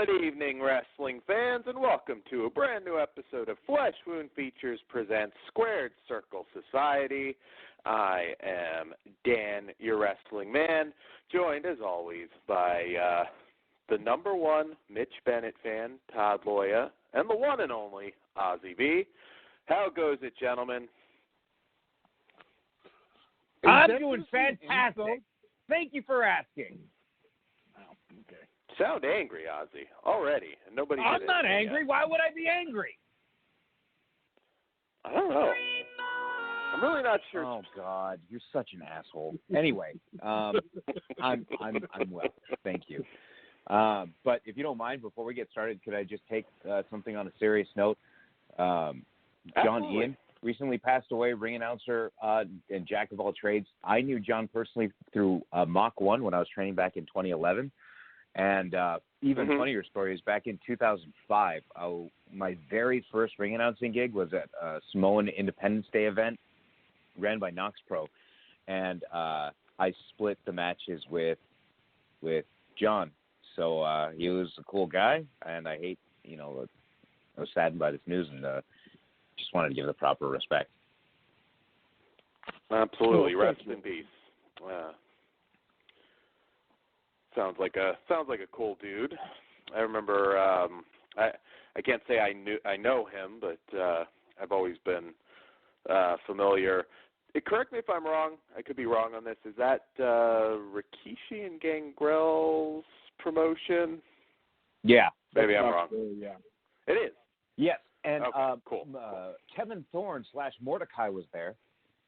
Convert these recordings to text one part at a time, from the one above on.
Good evening, wrestling fans, and welcome to a brand new episode of Flesh Wound Features presents Squared Circle Society. I am Dan, your wrestling man, joined as always by the number one Mitch Bennett fan, Todd Loya, and the one and only Ozzy B. How goes it, gentlemen? I'm doing fantastic. Thank you for asking. Oh, okay. Sound angry, Ozzy, already. And nobody. I'm not angry. Yet. Why would I be angry? I don't know. I'm really not sure. Oh God, you're such an asshole. Anyway, I'm well. Thank you. But if you don't mind, before we get started, could I just take something on a serious note? John Absolutely. Ian recently passed away, ring announcer and jack of all trades. I knew John personally through Mach 1 when I was training back in 2011. And even funnier story is back in 2005, my very first ring announcing gig was at a Samoan Independence Day event ran by Knox Pro. And I split the matches with John. So he was a cool guy, and I was saddened by this news and just wanted to give the proper respect. Absolutely. Rest in peace. Sounds like a cool dude. I remember I can't say I know him, but I've always been familiar. Correct me if I'm wrong. I could be wrong on this. Is that Rikishi and Gangrel's promotion? Yeah. Maybe I'm wrong. Yeah. It is. Yes, and okay, cool. Kevin Thorne / Mordecai was there,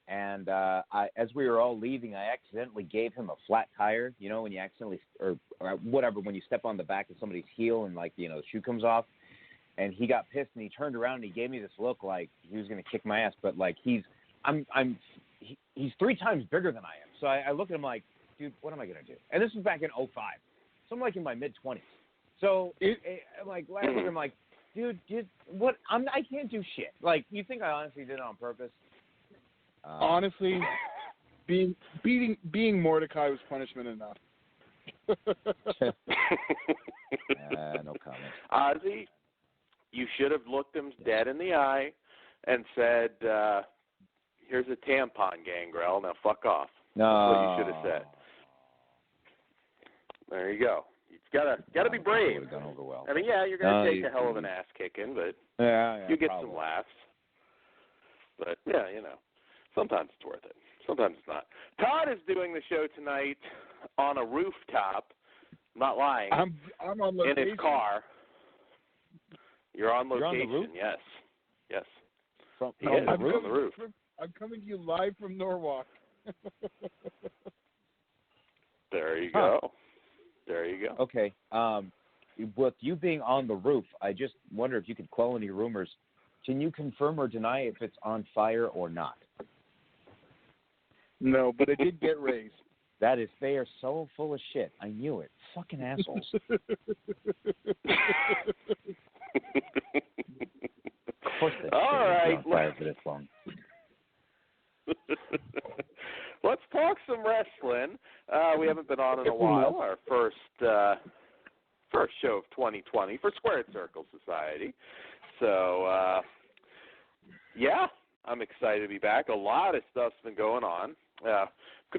and as we were all leaving, I accidentally gave him a flat tire. You know, when you accidentally, or whatever, when you step on the back of somebody's heel and the shoe comes off, and he got pissed and he turned around and he gave me this look like he was going to kick my ass, but he's 3 times bigger than I am. So I look at him like, dude, what am I going to do? And this was back in 2005. So I'm in my mid-20s. So I'm like, I look at him like, dude, what? I can't do shit. You think I honestly did it on purpose? Honestly, being Mordecai was punishment enough. No comment. Ozzy, you should have looked him dead in the eye and said, here's a tampon, Gangrel. Now fuck off. No. That's what you should have said. There you go. You've got to be brave. Would have gone over well. I mean, yeah, you're going to take a hell of an ass kicking, but you get probably some laughs. But, yeah, sometimes it's worth it. Sometimes it's not. Todd is doing the show tonight on a rooftop. I'm not lying. I'm on location. In his car. You're on location, You're on the roof? Yes. On the roof. I'm coming to you live from Norwalk. There you go. There you go. Okay. With you being on the roof, I just wonder if you could quell any rumors. Can you confirm or deny if it's on fire or not? No, but it did get raised. They are so full of shit. I knew it. Fucking assholes. Of course they All right. On fire for this long. Let's talk some wrestling. We haven't been on in a while. Our first show of 2020 for Squared Circle Society. So, yeah, I'm excited to be back. A lot of stuff's been going on. Going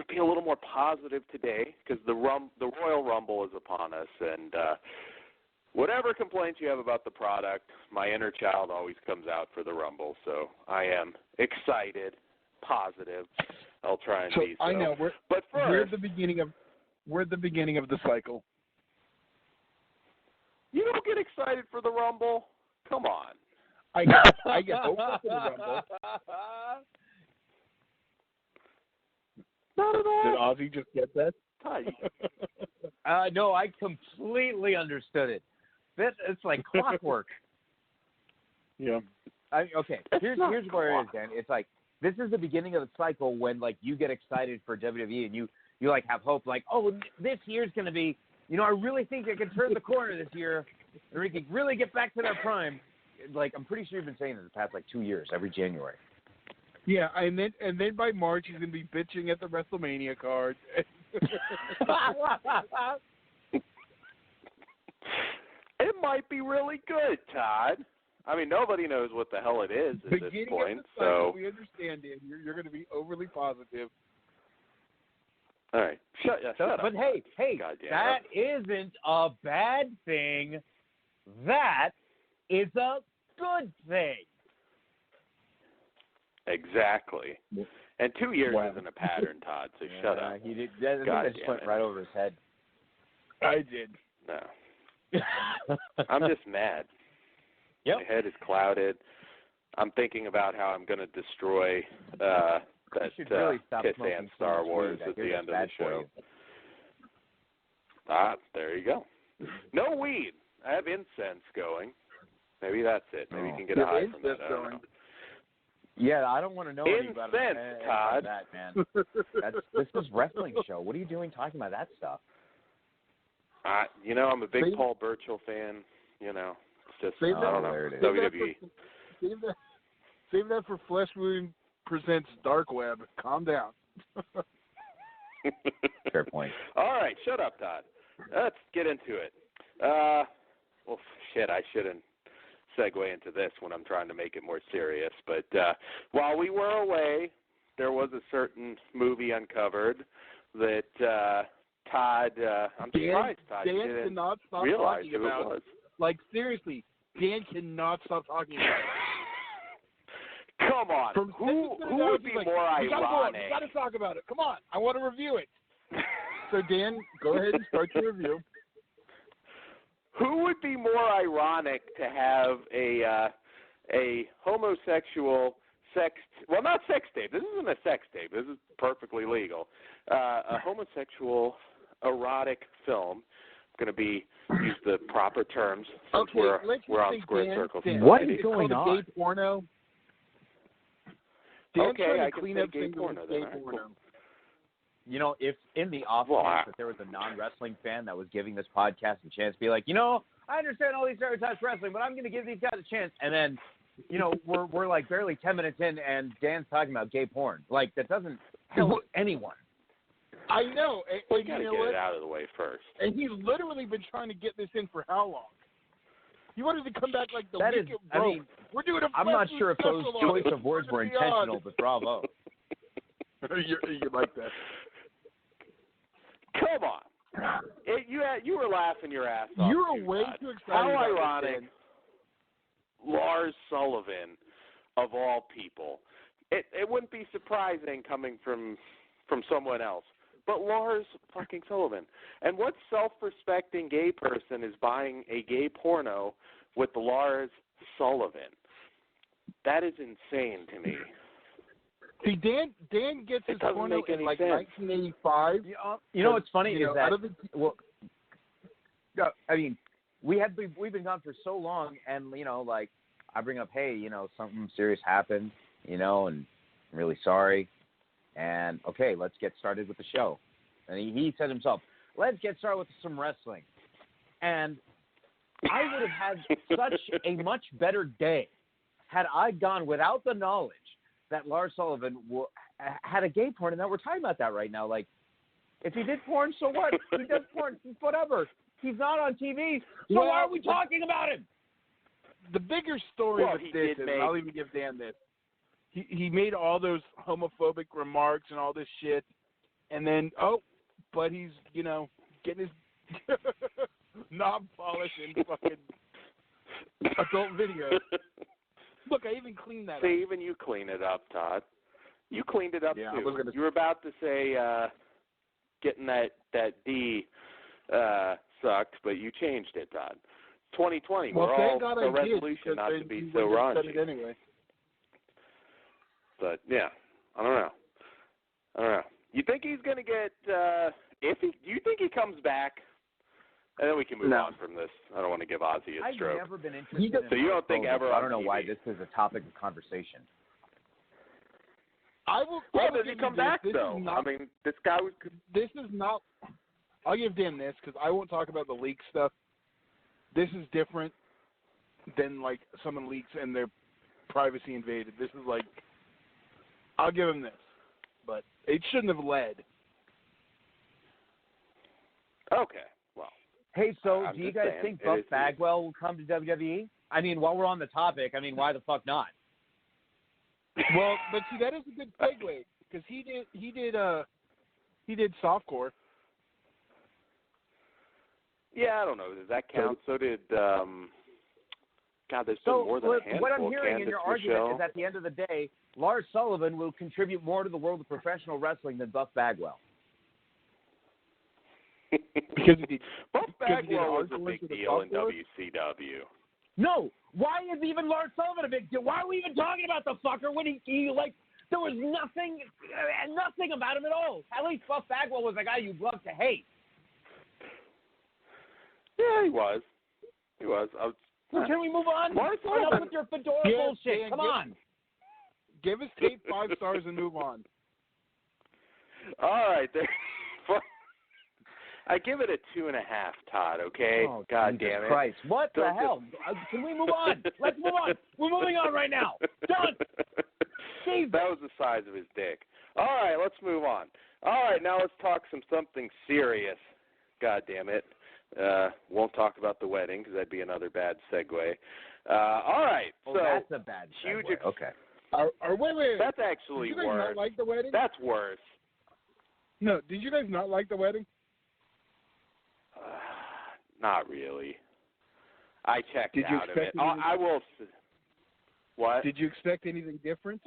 to be a little more positive today because the Royal Rumble is upon us, and whatever complaints you have about the product, my inner child always comes out for the Rumble. So I am excited, positive. I'll try and be so. I know we're at the beginning of the cycle. You don't get excited for the Rumble? Come on. I get hopeful for the Rumble. Not at all. Did Ozzy just get that? No, I completely understood it. It's like clockwork. Yeah. Okay, here's where it is, Dan. It's like, this is the beginning of the cycle when, you get excited for WWE and you have hope, this year's going to be, I really think they can turn the corner this year and we can really get back to their prime. I'm pretty sure you've been saying it the past, 2 years, every January. Yeah, and then by March he's going to be bitching at the WrestleMania card. It it might be really good, Todd. I mean, nobody knows what the hell it is at this point. So we understand, Dan. You're going to be overly positive. All right, shut up. But hey, that isn't a bad thing. That is a good thing. Exactly. And 2 years isn't a pattern, Todd, so shut up. He did. That just went right over his head. I did. No. I'm just mad. Yep. My head is clouded. I'm thinking about how I'm going to destroy that really Kiss and Star Wars at the end of the show. There you go. No weed. I have incense going. Maybe that's it. Maybe you can get a high from that. I don't know. Yeah, I don't want to know anything about Todd. that, man. This is a wrestling show. What are you doing talking about that stuff? I'm a big Paul Burchill fan. It's just, I don't know, WWE. Save that for Flesh Wound Presents Dark Web. Calm down. Fair point. All right, shut up, Todd. Let's get into it. I shouldn't segue into this when I'm trying to make it more serious. But while we were away, there was a certain movie uncovered that Todd, I'm surprised Todd Dan didn't cannot stop realize talking who about it was. Like, seriously, Dan cannot stop talking about it. Come on. Who would be more ironic? We got to talk about it. Come on. I want to review it. So, Dan, go ahead and start your review. Who would be more ironic to have a homosexual not sex tape. This isn't a sex tape. This is perfectly legal. A homosexual erotic film. I'm going to use the proper terms since we're on Square Circle. What is going on? Gay porno. Okay, I can say gay porno. If in the off chance that there was a non-wrestling fan that was giving this podcast a chance to be like, I understand all these stereotypes wrestling, but I'm going to give these guys a chance. And then, we're like barely 10 minutes in and Dan's talking about gay porn. Like, that doesn't help anyone. I know. We got to get it out of the way first. And he's literally been trying to get this in for how long? You wanted to come back like the week of I mean, we're doing a I'm not sure if those choice of words were intentional, but bravo. you like that. Come on. You were laughing your ass off. You're way too excited. How ironic. Lars Sullivan, of all people. It wouldn't be surprising coming from someone else. But Lars fucking Sullivan. And what self-respecting gay person is buying a gay porno with Lars Sullivan? That is insane to me. See, Dan gets his porno in like sense. 1985. You know what's funny is that we've been gone for so long, and I bring up, hey, something serious happened, and I'm really sorry, and okay, let's get started with the show. And he said himself, let's get started with some wrestling, and I would have had such a much better day had I gone without the knowledge that Lars Sullivan had a gay porn, and that we're talking about that right now. Like, if he did porn, so what? He does porn, whatever. He's not on TV, so why are we talking about him? The bigger story with this is, I'll even give Dan this. He made all those homophobic remarks and all this shit, and then, but he's, getting his knob polish and fucking adult videos. Look, I even cleaned that up. See, even you clean it up, Todd. You cleaned it up, too. You were about to say getting that D sucked, but you changed it, Todd. 2020, we're all a resolution not to be so raunchy. Anyway. But, yeah, I don't know. You think he's going to get do you think he comes back? And then we can move on from this. I don't want to give Ozzy a stroke. I've never been interested So you don't think ever I don't know why this is a topic of conversation. Does he come back, though? This guy was... This is not... I'll give Dan this, because I won't talk about the leak stuff. This is different than, someone leaks and their privacy invaded. This is I'll give him this. But it shouldn't have led. Okay. Well, Hey, so do you guys think Buff Bagwell will come to WWE? I mean, while we're on the topic, I mean, why the fuck not? Well, but see, that is a good segue because he did softcore. Yeah, I don't know. Does that count? So did God. There's been more than a handful. What I'm hearing Candace in your argument Michelle. is at the end of the day, Lars Sullivan will contribute more to the world of professional wrestling than Buff Bagwell. Because Buff Bagwell was a big deal in WCW. No, why is even Lars Sullivan a big deal? Why are we even talking about the fucker when he like there was nothing about him at all. At least Buff Bagwell was a guy you'd love to hate. Yeah, he was. Can we move on? Enough with your fedora bullshit. Dan, Come on. Give us tape 5 stars and move on. All right. I give it a 2.5, Todd, okay? Oh, God Jesus damn it. Christ. What the hell? Can we move on? Let's move on. We're moving on right now. Done. Jesus. That was the size of his dick. All right, let's move on. All right, now let's talk something serious. God damn it. Won't talk about the wedding because that'd be another bad segue. All right. Oh, so that's a bad segue. Huge okay. Wait. That's actually did you guys worse. not like the wedding? That's worse. No, did you guys not like the wedding? Not really. I checked Did you out of it. expect anything? I will. What? Did you expect anything different?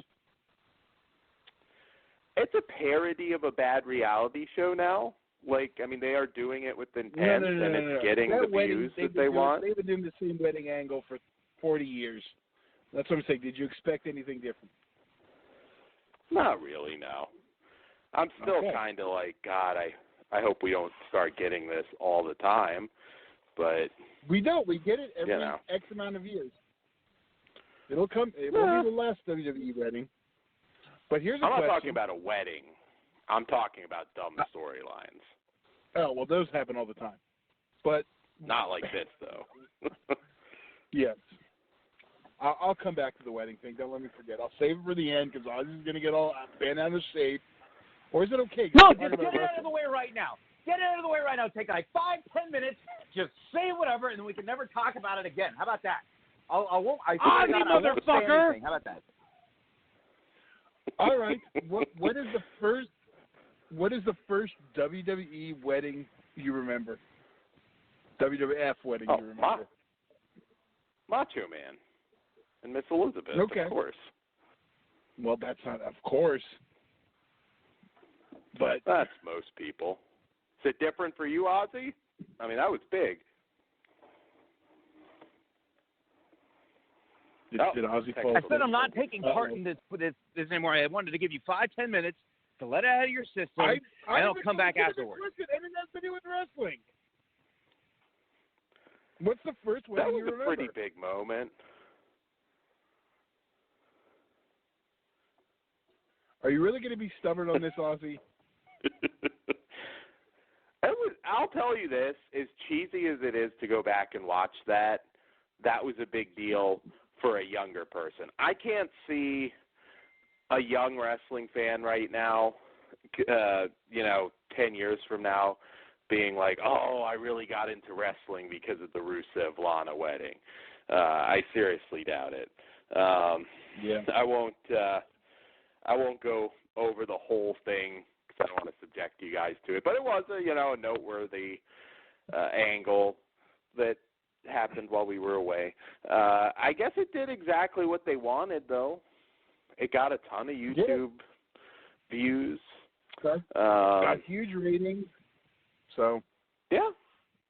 It's a parody of a bad reality show now. Like, I mean, they are doing it with intent, and it's getting the views that they want. They've been doing the same wedding angle for 40 years. That's what I'm saying. Did you expect anything different? Not really, no. I'm still kind of like, God, I hope we don't start getting this all the time, but... We don't. We get it every X amount of years. It'll come. It won't be the last WWE wedding. But here's a question. I'm not talking about a wedding. I'm talking about dumb storylines. Oh, well, those happen all the time. But not like this, though. Yes. I'll come back to the wedding thing. Don't let me forget. I'll save it for the end because Ozzy's going to get all bent out of shape. Or is it okay? No, just get it out of the way right now. Get it out of the way right now. Take like 5-10 minutes. Just say whatever, and then we can never talk about it again. How about that? Ozzy, motherfucker! How about that? All right. What is the first WWE wedding you remember? WWF wedding you remember? Macho Man and Miss Elizabeth, of course. Well, that's not of course. But that's most people. Is it different for you, Ozzy? I mean, that was big. Did Ozzy fall? I said I'm not taking part in this anymore. I wanted to give you 5-10 minutes to let it out of your system, and I'll come back afterwards. Anything has to do with wrestling. What's the first wedding you remember? That was a pretty big moment. Are you really going to be stubborn on this, Ozzy? I'll tell you this, as cheesy as it is to go back and watch that was a big deal for a younger person. I can't see a young wrestling fan right now, 10 years from now, being like, oh, I really got into wrestling because of the Rusev-Lana wedding. I seriously doubt it. I won't go over the whole thing because I don't want to subject you guys to it. But it was a noteworthy angle that happened while we were away. I guess it did exactly what they wanted, though. It got a ton of YouTube views. Got huge ratings. So yeah,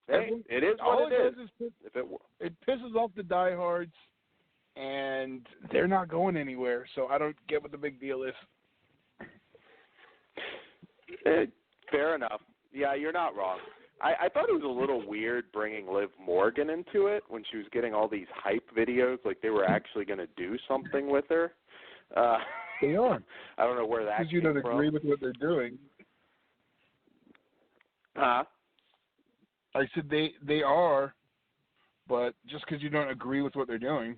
hey, it is what it is. It pisses off the diehards, and they're not going anywhere. So I don't get what the big deal is. Fair enough. Yeah, you're not wrong. I thought it was a little weird bringing Liv Morgan into it when she was getting all these hype videos, like they were actually going to do something with her. They are. I don't know where that came from. Because you don't agree with what they're doing. Huh? I said they are, but just because you don't agree with what they're doing.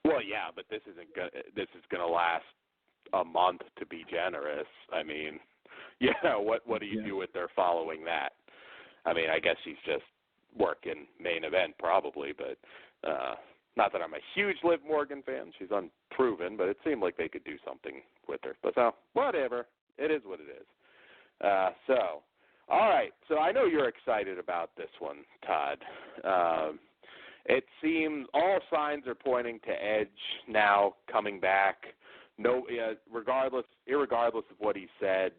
Well, yeah, but this is going to last a month, to be generous. I mean, what do you do with their following that? I mean, I guess she's just working main event probably, but not that I'm a huge Liv Morgan fan. She's unproven, but it seemed like they could do something with her. But whatever. It is what it is. So, all right. So I know you're excited about this one, Todd. It seems all signs are pointing to Edge now coming back. No, irregardless of what he said,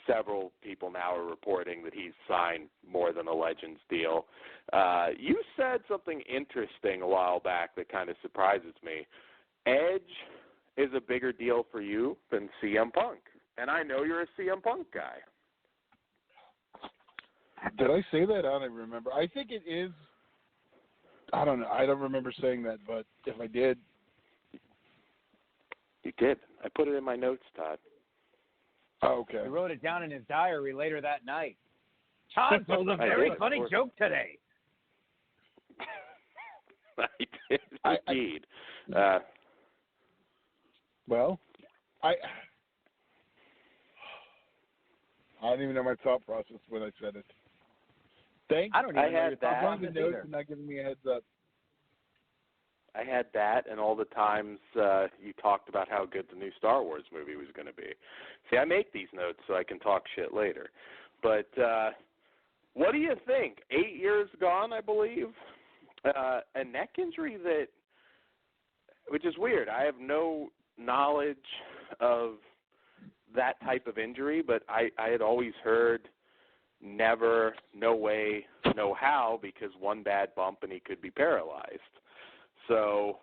several people now are reporting that he's signed more than a Legends deal. You said something interesting a while back that kind of surprises me. Edge is a bigger deal for you than CM Punk, and I know you're a CM Punk guy. Did I say that? I don't even remember. I think it is. I don't know. I don't remember saying that, but if I did. You did. I put it in my notes, Todd. Oh, okay. He wrote it down in his diary later that night. Todd told a very funny joke today. I did, indeed. Well, I don't even know my thought process when I said it. I don't even know your thought process either. either. Not giving me a heads up. I had that and all the times you talked about how good the new Star Wars movie was going to be. See, I make these notes so I can talk shit later. But what do you think? 8 years gone, I believe. A neck injury which is weird. I have no knowledge of that type of injury, but I had always heard never, no way, no how, because one bad bump and he could be paralyzed. So,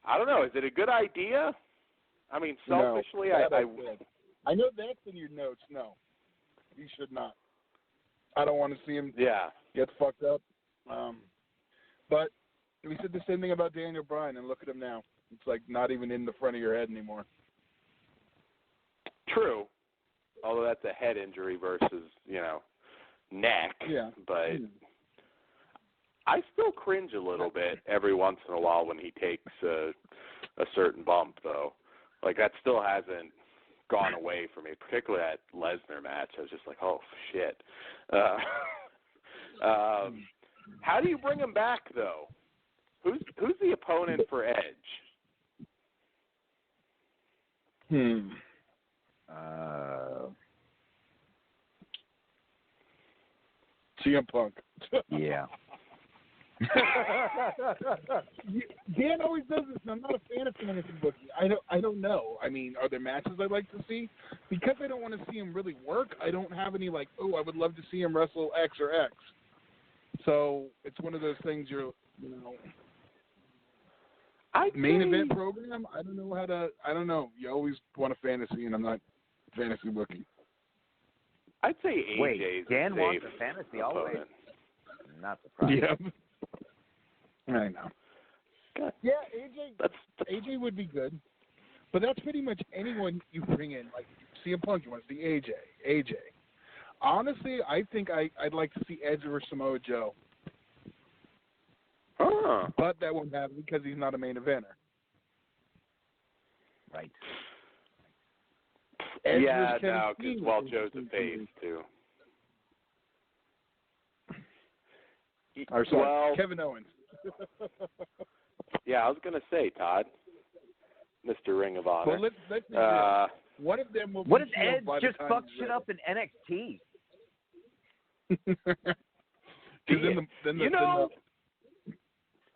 I don't know. Is it a good idea? I mean, selfishly, no, I know that's in your notes. No, he should not. I don't want to see him get fucked up. But we said the same thing about Daniel Bryan, and look at him now. It's like not even in the front of your head anymore. True. Although that's a head injury versus, neck. Yeah. But I still cringe a little bit every once in a while when he takes a certain bump, though. Like, that still hasn't gone away from me, particularly that Lesnar match. I was just like, oh, shit. How do you bring him back, though? Who's the opponent for Edge? CM Punk. Yeah. Dan always does this, and I'm not a fan of fantasy booking. I don't know. I mean, are there matches I'd like to see? Because I don't want to see him really work, I don't have any I would love to see him wrestle X or X. So it's one of those things main event program. I don't know. You always want a fantasy, and I'm not fantasy booking. I'd say AJ's Wait, Dan wants a fantasy always. Not surprised. Yeah. I know. God. Yeah, AJ would be good. But that's pretty much anyone you bring in. Like CM Punk, you want to see AJ. Honestly, I think I'd like to see Edge over Samoa Joe. Huh. But that won't happen because he's not a main eventer. Right. Edge because Joe's a face, too. Kevin Owens. Yeah, I was going to say, Todd, Mr. Ring of Honor. Well, let's one of them will what if Edge just fucked shit up in NXT? Then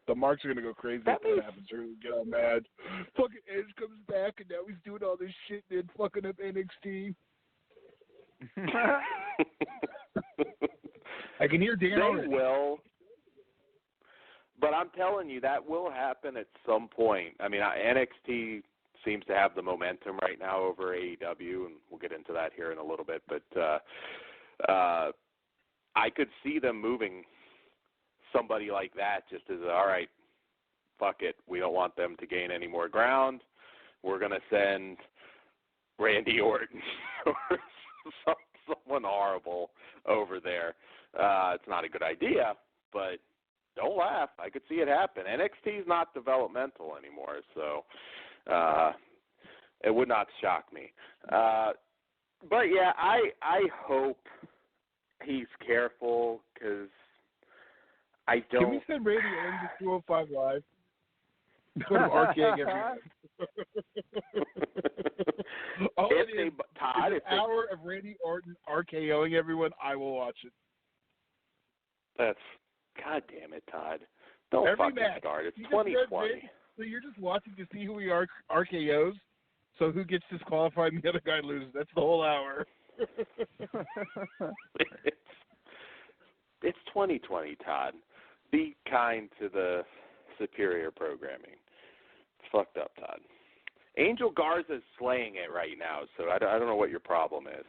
the marks are going to go crazy if that happens. They're going to get all mad. Fucking Edge comes back, and now he's doing all this shit and then fucking up NXT. I can hear Dan already. They will. But I'm telling you, that will happen at some point. I mean, NXT seems to have the momentum right now over AEW, and we'll get into that here in a little bit. But I could see them moving somebody like that just as, all right, fuck it. We don't want them to gain any more ground. We're going to send Randy Orton or someone horrible over there. It's not a good idea, but don't laugh. I could see it happen. NXT is not developmental anymore, so it would not shock me. But, yeah, I hope he's careful because I don't. Can we send Randy Orton to 205 Live? Sort of RKing everyone. Todd, an hour of Randy Orton RKOing everyone, I will watch it. That's, God damn it, Todd. Don't Every fucking match. start. It's You just 2020. So you're just watching to see who he RKOs, so who gets disqualified and the other guy loses. That's the whole hour. It's 2020, Todd. Be kind to the superior programming. It's fucked up, Todd. Angel Garza's slaying it right now, so I don't know what your problem is.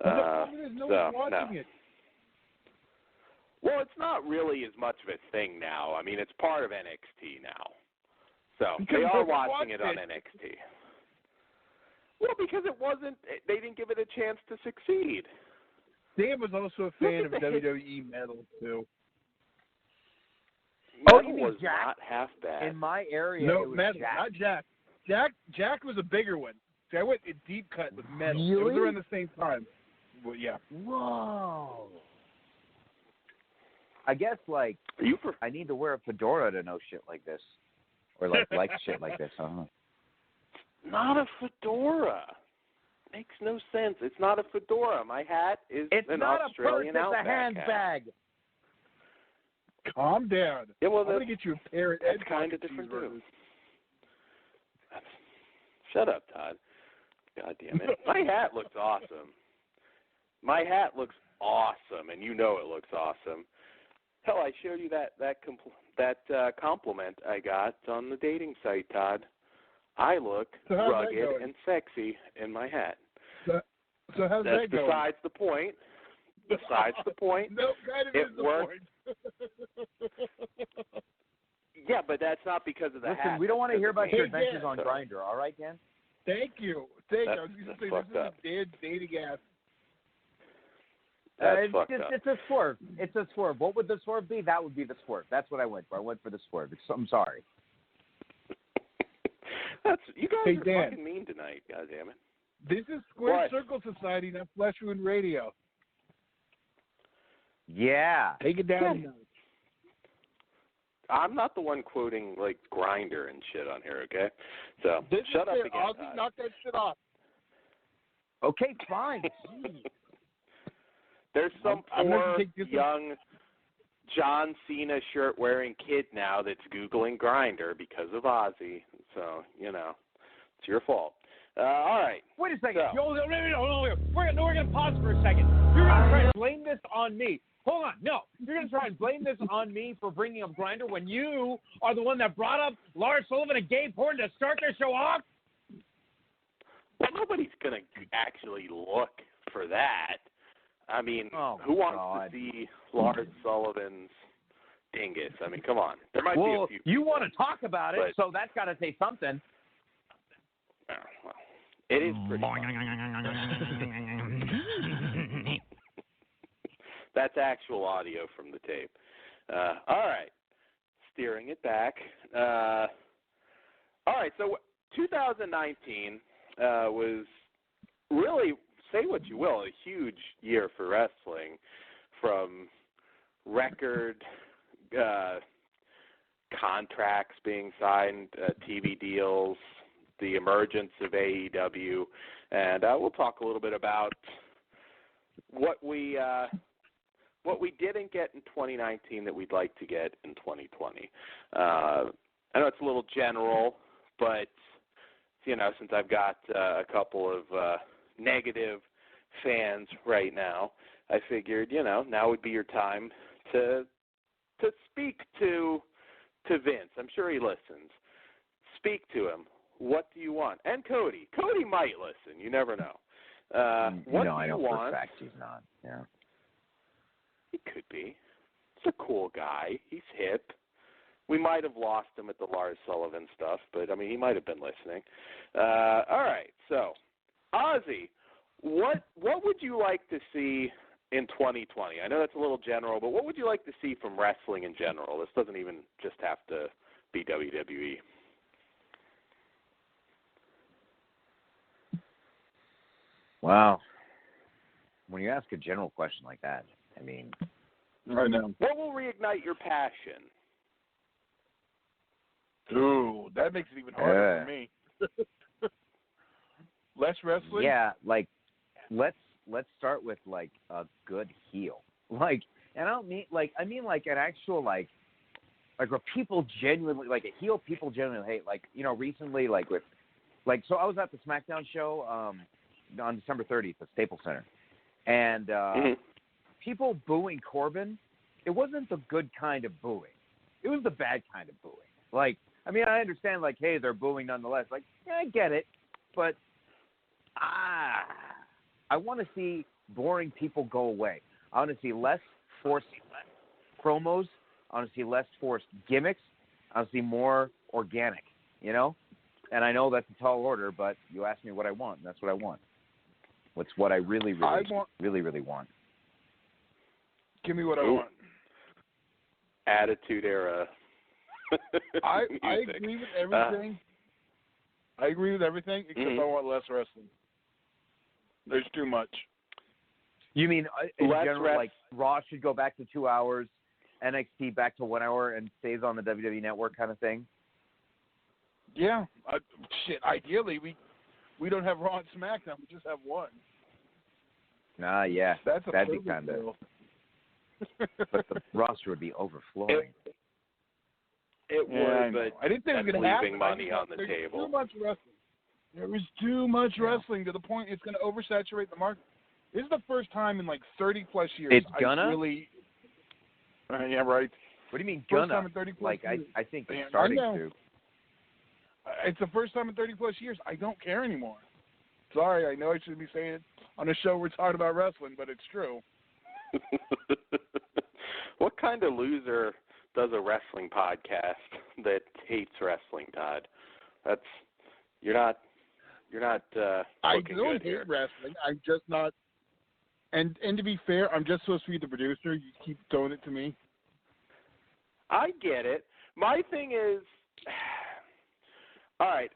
No one's watching it. Well, it's not really as much of a thing now. I mean, it's part of NXT now. So they are watching it on NXT. Well, because they didn't give it a chance to succeed. Dan was also a fan of WWE Metal, too. Metal was not half bad. In my area, no, it was Metal, Jack. not Jack. Jack was a bigger one. See, I went in deep cut with Metal. Really? It was around the same time. Well, yeah. Whoa. I guess, I need to wear a fedora to know shit like this. Or, like shit like this. I don't know. Not a fedora. Makes no sense. It's not a fedora. My hat is an Australian Outback hat. It's not a purse, it's a handbag. Calm down. Yeah, well, I'm going to get you a pair of that's kind of different, too. Shut up, Todd. God damn it. My hat looks awesome. My hat looks awesome, and you know it looks awesome. Hell, I showed you that compliment I got on the dating site, Todd. I look rugged and sexy in my hat. So how's that going? Besides the point. Besides the point. No, kind of it is the worked. point. Yeah, but that's not because of the hat. Listen, we don't want to hear about your adventures on Grindr, all right, Dan? Thank you. I was going to say, this is a dead dating ass. It's a swerve. It's a swerve. What would the swerve be? That would be the swerve. That's what I went for. I went for the swerve. I'm sorry. You guys are Dan, fucking mean tonight. God damn it. This is Square Circle Society, not Flesh Wound Radio. Yeah. Take it down. I'm not the one quoting Grindr and shit on here, okay? So shut up again. Ozzy, knock that shit off. Okay, fine. There's some poor young John Cena shirt wearing kid now that's Googling Grindr because of Ozzy. So, it's your fault. All right. Wait a second. So. No, we're going to pause for a second. You're going to try to blame this on me. Hold on. No. You're going to try and blame this on me for bringing up Grindr when you are the one that brought up Lars Sullivan and gay porn to start their show off? Well, nobody's going to actually look for that. I mean, who wants to see Lars Sullivan's dingus? I mean, come on. There might be a few people, you want to talk about it, so that's got to say something. Well, it is pretty That's actual audio from the tape. All right. Steering it back. All right, so 2019 was really, say what you will, a huge year for wrestling, from record contracts being signed, TV deals, the emergence of AEW, and we'll talk a little bit about what we didn't get in 2019 that we'd like to get in 2020. I know it's a little general, but since I've got a couple of negative fans right now, I figured now would be your time to speak to Vince. I'm sure he listens. Speak to him. What do you want? And Cody. Cody might listen. You never know. What do you I know want? for a fact he's not. Yeah. He could be. He's a cool guy. He's hip. We might have lost him at the Lars Sullivan stuff, but, he might have been listening. All right, so, Ozzy, what would you like to see in 2020? I know that's a little general, but what would you like to see from wrestling in general? This doesn't even just have to be WWE. Wow. when you ask a general question like that, I mean, I know. What will reignite your passion? Ooh, that makes it even harder for me. Less wrestling? Yeah, like let's start with like a good heel. Like, and I mean like an actual like where people genuinely, like a heel people genuinely hate. Like, you know, recently, like with, like, so I was at the SmackDown show on December 30th at Staples Center, and people booing Corbin, it wasn't the good kind of booing. It was the bad kind of booing. Like, I mean, I understand, like, hey, they're booing nonetheless. Like, yeah, I get it, but I want to see boring people go away. I want to see less forced promos. I want to see less forced gimmicks. I want to see more organic, you know? And I know that's a tall order, but you asked me what I want, and that's what I want. What's what I really want. Give me what I want. Attitude Era. I agree with everything. I agree with everything except I want less wrestling. There's too much. You mean in less general, like Raw should go back to 2 hours, NXT back to 1 hour, and stays on the WWE Network kind of thing? Yeah. Ideally, we don't have Raw and SmackDown. We just have one. Yeah. That'd be kind of. But the roster would be overflowing. It would, but I didn't think it was going to happen. Leaving money on the table. Too much wrestling. There was too much wrestling to the point it's going to oversaturate the market. This is the first time in like 30-plus years. It's gonna? Yeah, right. What do you mean, first gonna? Time in 30-plus years. I think it's starting to. It's the first time in 30-plus years. I don't care anymore. Sorry, I know I shouldn't be saying it on a show we're talking about wrestling, but it's true. What kind of does a wrestling podcast that hates wrestling, Todd? You're not I looking don't good hate here. wrestling. I'm just not. And to be fair, I'm just supposed to be the producer. You keep throwing it to me. I get it. My thing is, all right,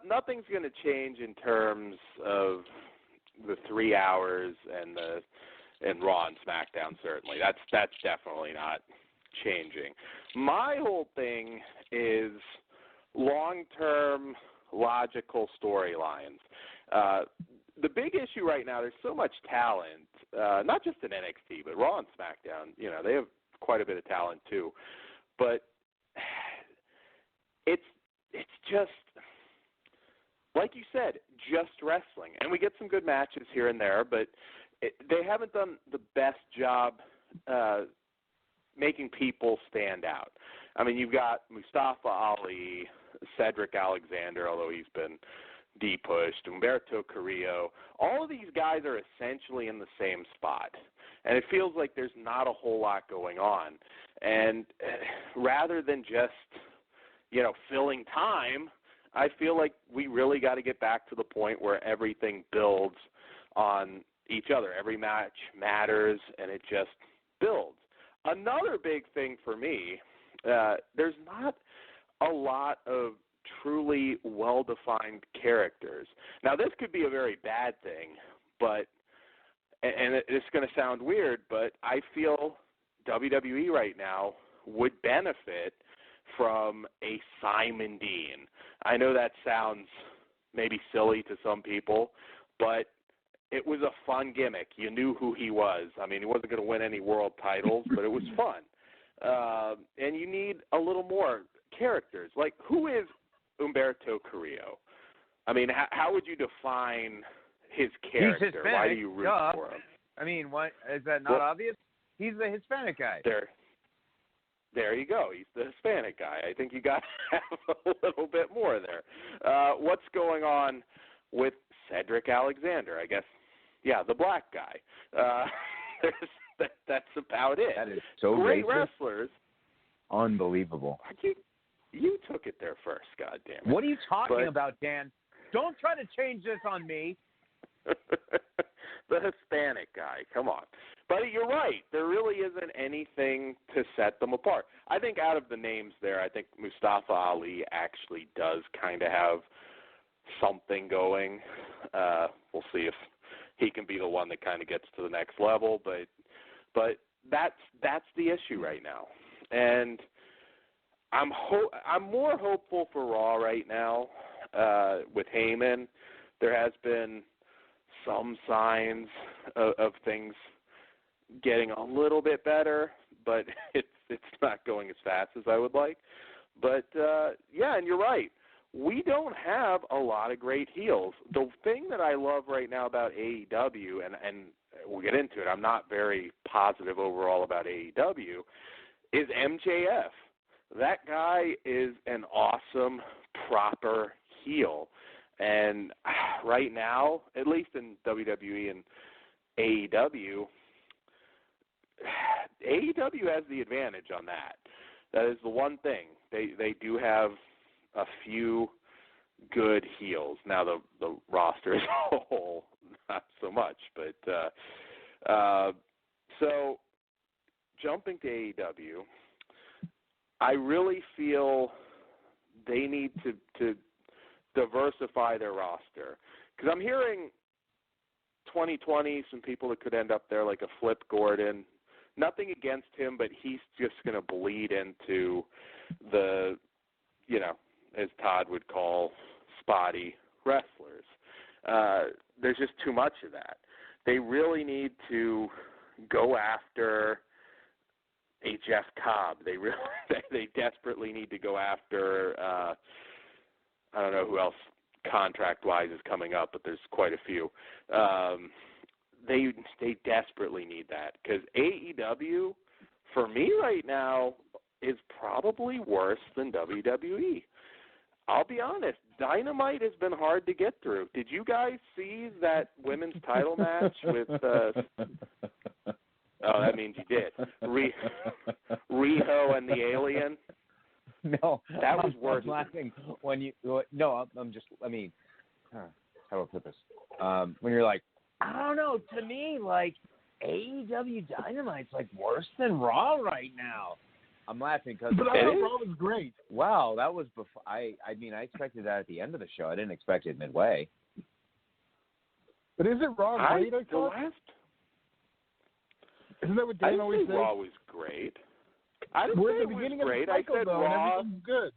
nothing's going to change in terms of the 3 hours and Raw and SmackDown. Certainly, that's definitely not changing. My whole thing is long-term logical storylines. The big issue right now, there's so much talent, not just in NXT, but Raw and SmackDown. You know, they have quite a bit of talent too. But it's just, like you said, just wrestling. And we get some good matches here and there, but they haven't done the best job making people stand out. I mean, you've got Mustafa Ali, Cedric Alexander, although he's been de-pushed, Humberto Carrillo. All of these guys are essentially in the same spot. And it feels like there's not a whole lot going on. And rather than just, filling time, I feel like we really got to get back to the point where everything builds on each other. Every match matters, and it just builds. Another big thing for me, there's not a lot of truly well-defined characters. Now, this could be a very bad thing, but, and it's going to sound weird, but I feel WWE right now would benefit from a Simon Dean. I know that sounds maybe silly to some people, but it was a fun gimmick. You knew who he was. I mean, he wasn't going to win any world titles, but it was fun. And you need a little more characters. Like, who is Humberto Carrillo? I mean, how would you define his character? He's Hispanic. Why do you root for him? I mean, what is that not obvious? He's the Hispanic guy. There you go. He's the Hispanic guy. I think you got to have a little bit more there. What's going on with Cedric Alexander? I guess, the black guy. That's about it. That is so great racist. Wrestlers. Unbelievable. You took it there first, goddamn it. What are you talking about, Dan? Don't try to change this on me. The Hispanic guy. Come on. But you're right. There really isn't anything to set them apart. I think out of the names there, I think Mustafa Ali actually does kind of have something going. We'll see he can be the one that kind of gets to the next level. But that's the issue right now, and I'm more hopeful for Raw right now with Heyman. There has been some signs of things getting a little bit better, but it's not going as fast as I would like. But yeah, and you're right. We don't have a lot of great heels. The thing that I love right now about AEW, and we'll get into it, I'm not very positive overall about AEW, is MJF. That guy is an awesome, proper heel. And right now, at least in WWE and AEW has the advantage on that. That is the one thing. They do have a few good heels. Now the roster as a whole, not so much. But so jumping to AEW, I really feel they need to diversify their roster. Because I'm hearing 2020, some people that could end up there like a Flip Gordon. Nothing against him, but he's just going to bleed into the, as Todd would call, spotty wrestlers. There's just too much of that. They really need to go after a Jeff Cobb. They desperately need to go after, I don't know who else contract-wise is coming up, but there's quite a few. They desperately need that because AEW, for me right now, is probably worse than WWE. I'll be honest, Dynamite has been hard to get through. Did you guys see that women's title match with oh, that means you did. Riho and the Alien? No. That was worse. I'm laughing when you no, I'm just how do I put this? When you're like, I don't know, to me, like, AEW Dynamite's, like, worse than Raw right now. I'm laughing because... But I thought Raw was great. Wow, that was before... I expected that at the end of the show. I didn't expect it midway. But isn't Raw great, I thought? Isn't that what Dan always says? Raw was great. I didn't say it was great. I said Raw... good.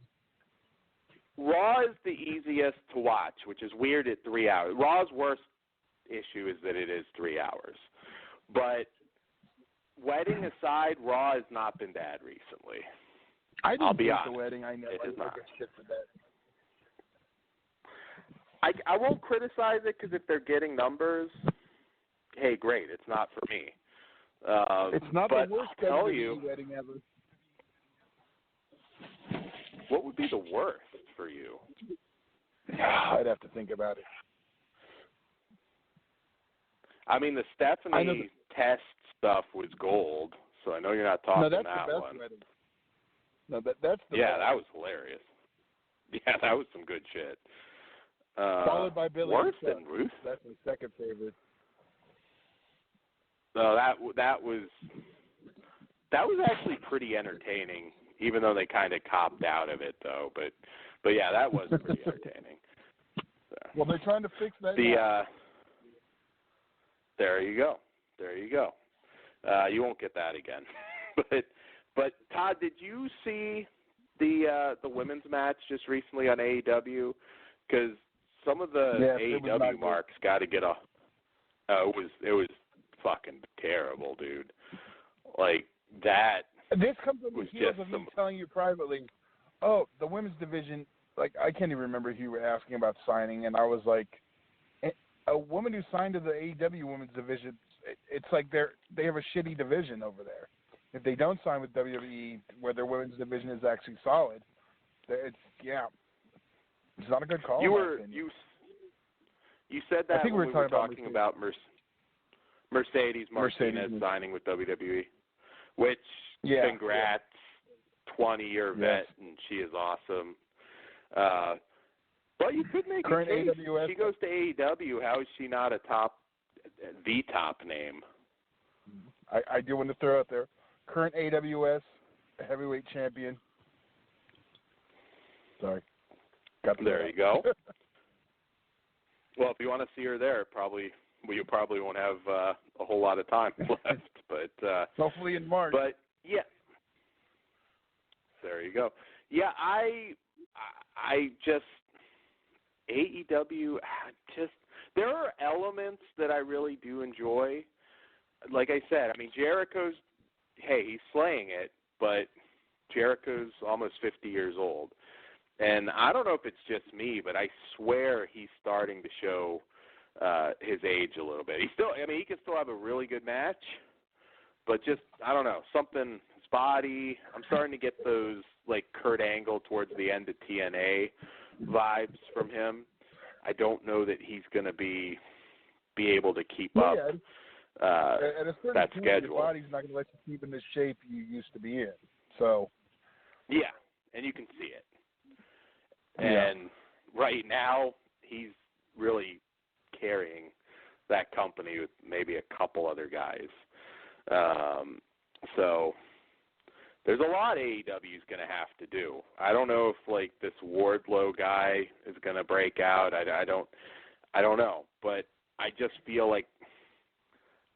Raw is the easiest to watch, which is weird at 3 hours. Raw's worst issue is that it is 3 hours. But wedding aside, Raw has not been bad recently. I'll be honest. The wedding. I know. It is not. Shit for that. I won't criticize it because if they're getting numbers, hey, great. It's not for me. It's not but the worst I'll tell you, wedding ever. What would be the worst for you? I'd have to think about it. I mean, the Stephanie test stuff was gold, so I know you're not talking that's that the best one. wedding. No, that's the yeah, best. that was hilarious. Yeah, that was some good shit. Followed by Billy. Worse than Ruth? That's my second favorite. No, that was actually pretty entertaining, even though they kind of copped out of it, though. But yeah, that was pretty entertaining. So. Well, they're trying to fix that. There you go. You won't get that again. But Todd, did you see the women's match just recently on AEW? Because some of the AEW marks got to get a. It was fucking terrible, dude. Like that. This comes on the heels of me telling you privately. Oh, the women's division. Like I can't even remember if you were asking about signing, and I was like, a woman who signed to the AEW women's division. It's like they have a shitty division over there. If they don't sign with WWE, where their women's division is actually solid, it's not a good call. You said that when we were talking about Mercedes Martinez signing with WWE, which congrats, 20-year vet, and she is awesome. But you could make a case. AWS. She goes to AEW. How is she not the top name? I do want to throw out there. Current AWS heavyweight champion. Sorry. There you go. Well, if you want to see her there, probably we probably won't have a whole lot of time left. But hopefully in March. But yeah, there you go. Yeah, I just AEW just there are elements that I really do enjoy. Like I said, I mean Jericho's he's slaying it, but Jericho's almost 50 years old. And I don't know if it's just me, but I swear he's starting to show his age a little bit. He can still have a really good match, but just, I don't know, something, his body, I'm starting to get those, like, Kurt Angle towards the end of TNA vibes from him. I don't know that he's going to be able to keep up at a certain that point, schedule. Your body's not going to let you keep in the shape you used to be in. So. Yeah, and you can see it. Yeah. And right now, he's really carrying that company with maybe a couple other guys. So there's a lot AEW's going to have to do. I don't know if like this Wardlow guy is going to break out. I don't know, but I just feel like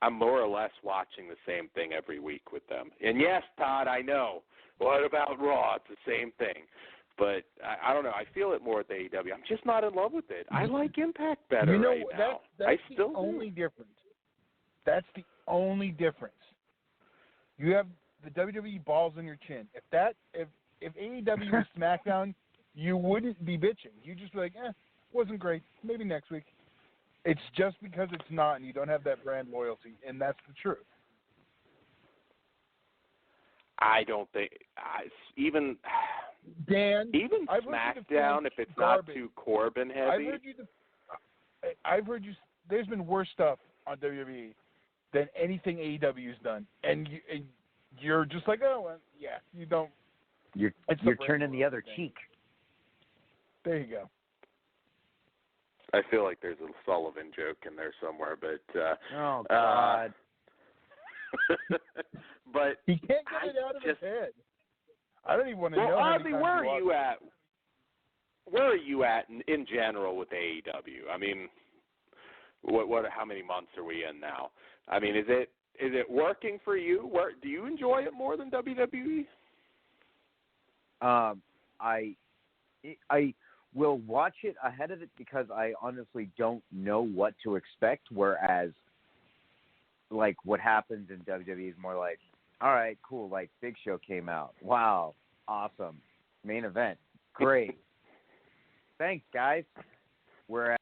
I'm more or less watching the same thing every week with them. And yes, Todd, I know. What about Raw? It's the same thing. But I don't know. I feel it more at the AEW. I'm just not in love with it. I like Impact better right now. That's the only difference. That's the only difference. You have the WWE balls on your chin. If AEW was SmackDown, you wouldn't be bitching. You'd just be like, wasn't great. Maybe next week. It's just because it's not, and you don't have that brand loyalty, and that's the truth. I don't think even SmackDown, if it's not too Corbin heavy. I've heard you. There's been worse stuff on WWE than anything AEW's done, and you're just like, you don't. You're turning the other cheek. There you go. I feel like there's a Sullivan joke in there somewhere, but oh God. But he can't get it out of his head. I don't even want to know. Ozzy, where are you at? Where are you at in general with AEW? I mean, what? How many months are we in now? I mean, is it working for you? Do you enjoy it more than WWE? I will watch it ahead of it because I honestly don't know what to expect. Whereas, like, what happens in WWE is more like, all right, cool, like, Big Show came out. Wow, awesome. Main event. Great. Thanks, guys. Whereas,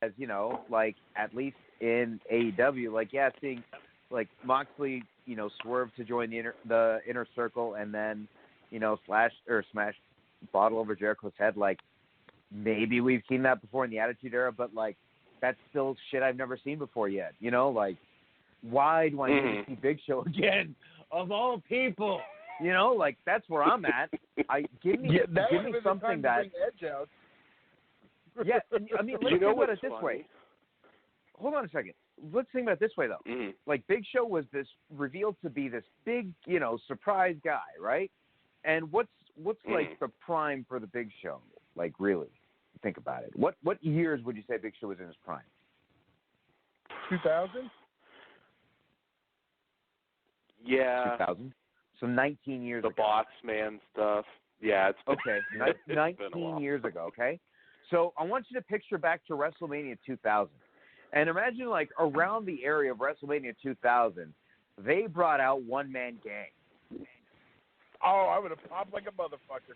like, at least in AEW, like, seeing, like, Moxley, swerve to join the inner circle and then, smash bottle over Jericho's head, like, maybe we've seen that before in the Attitude Era, but, like, that's still shit I've never seen before yet. Like, why do I need to see Big Show again? Of all people, like that's where I'm at. Give me something that. Edge out. Yeah, I mean, let's think about it this way. Hold on a second. Let's think about it this way though. Mm-hmm. Like Big Show was revealed to be this big, surprise guy, right? And what's like the prime for the Big Show? Like really, think about it. What years would you say Big Show was in his prime? 2000. Yeah. 2000. So 19 years ago. The Boss Man stuff. Yeah, it's been, okay. 19 years ago, okay? So I want you to picture back to WrestleMania 2000. And imagine, like, around the area of WrestleMania 2000, they brought out one-man gang. Oh, I would have popped like a motherfucker.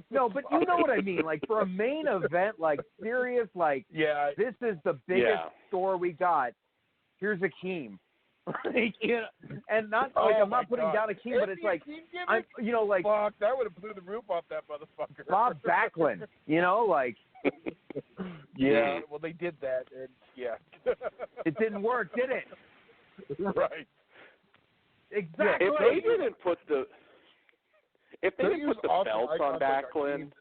No, but you know what I mean. Like, for a main event, like, serious, like, this is the biggest store we got. Here's Akeem. Like, and not like I'm not putting down Akeem, but it's like I'm, like fuck, that would have blew the roof off that motherfucker. Bob Backlund, like. Yeah, well, they did that, and it didn't work, did it? Right. Exactly. If they didn't put the belt on Backlund.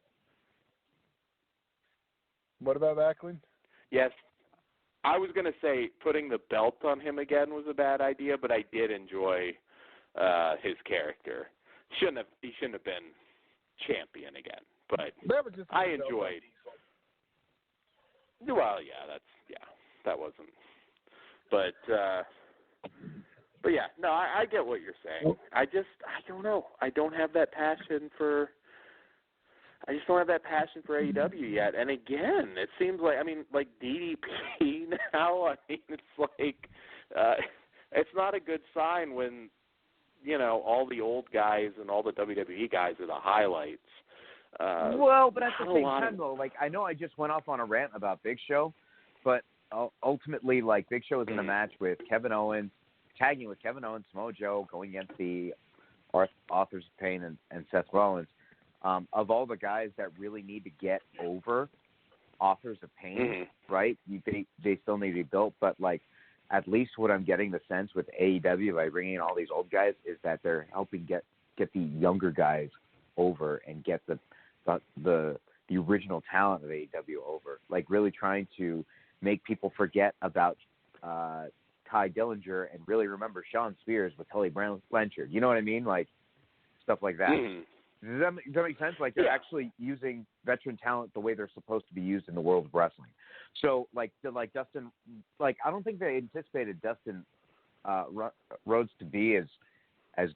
What about Backlund? Yes. I was going to say putting the belt on him again was a bad idea, but I did enjoy his character. He shouldn't have been champion again, but I enjoyed. Well, that But yeah, no, I get what you're saying. I don't know. I don't have that passion for AEW yet. And again, it seems like, like DDP now, it's like, it's not a good sign when, all the old guys and all the WWE guys are the highlights. Well, but at the same time, though, like, I know I just went off on a rant about Big Show, but ultimately, like, Big Show is in a match with Kevin Owens, tagging with Kevin Owens, Samoa Joe, going against the Authors of Pain and Seth Rollins. Of all the guys that really need to get over Authors of Pain, right? They still need to be built, but, like, at least what I'm getting the sense with AEW by bringing in all these old guys is that they're helping get the younger guys over and get the original talent of AEW over. Like, really trying to make people forget about Ty Dillinger and really remember Sean Spears with Tully Blanchard. You know what I mean? Like, stuff like that. Does that make sense? Like, they're actually using veteran talent the way they're supposed to be used in the world of wrestling. So, like Dustin, like, I don't think they anticipated Dustin Rhodes to be as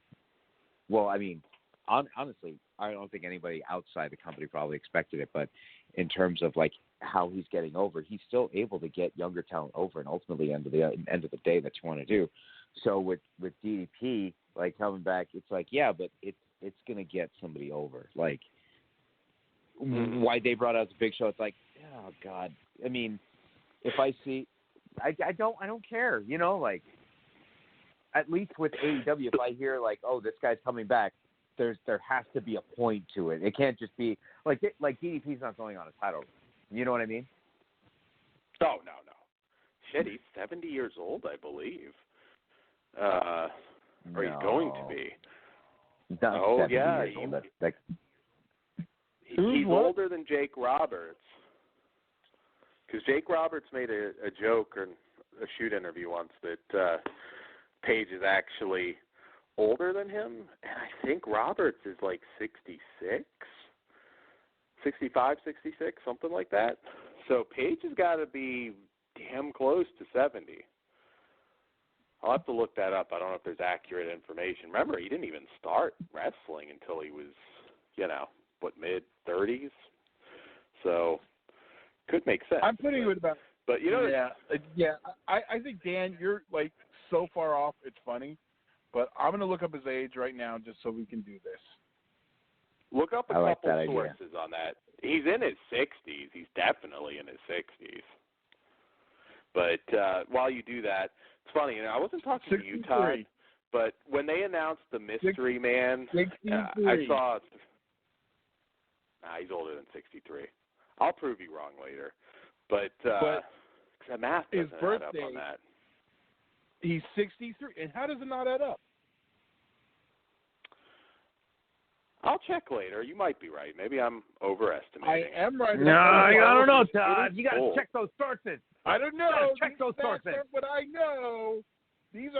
well. I mean, honestly, I don't think anybody outside the company probably expected it. But in terms of, like, how he's getting over, he's still able to get younger talent over, and ultimately, end of the day, that you want to do. So with DDP, like, coming back, it's like, yeah, but it's going to get somebody over. Like, why they brought out the Big Show, it's like, oh, God. I mean, if I see – I don't care, like, at least with AEW, if I hear, like, oh, this guy's coming back, there has to be a point to it. It can't just be – like DDP's not going on a title. You know what I mean? Oh, no. Shit, he's 70 years old, I believe. Or he's going to be. Oh, yeah. He's older than Jake Roberts. Because Jake Roberts made a joke or a shoot interview once that Page is actually older than him. And I think Roberts is like 66, 65, 66, something like that. So Page has got to be damn close to 70. I'll have to look that up. I don't know if there's accurate information. Remember, he didn't even start wrestling until he was, mid-30s? So, could make sense. I'm putting it about... But, I think, Dan, you're, like, so far off, it's funny. But I'm going to look up his age right now just so we can do this. Look up a couple sources on that. He's in his 60s. He's definitely in his 60s. But while you do that, it's funny, I wasn't talking 63. To you, Todd, but when they announced the Mystery Man, I saw he's older than 63. I'll prove you wrong later. But the math doesn't add up on that. He's 63. And how does it not add up? I'll check later. You might be right. Maybe I'm overestimating. I am right. No, I don't know, Todd. You got to check those sources. I don't know. Check those sources. Aren't what I know. These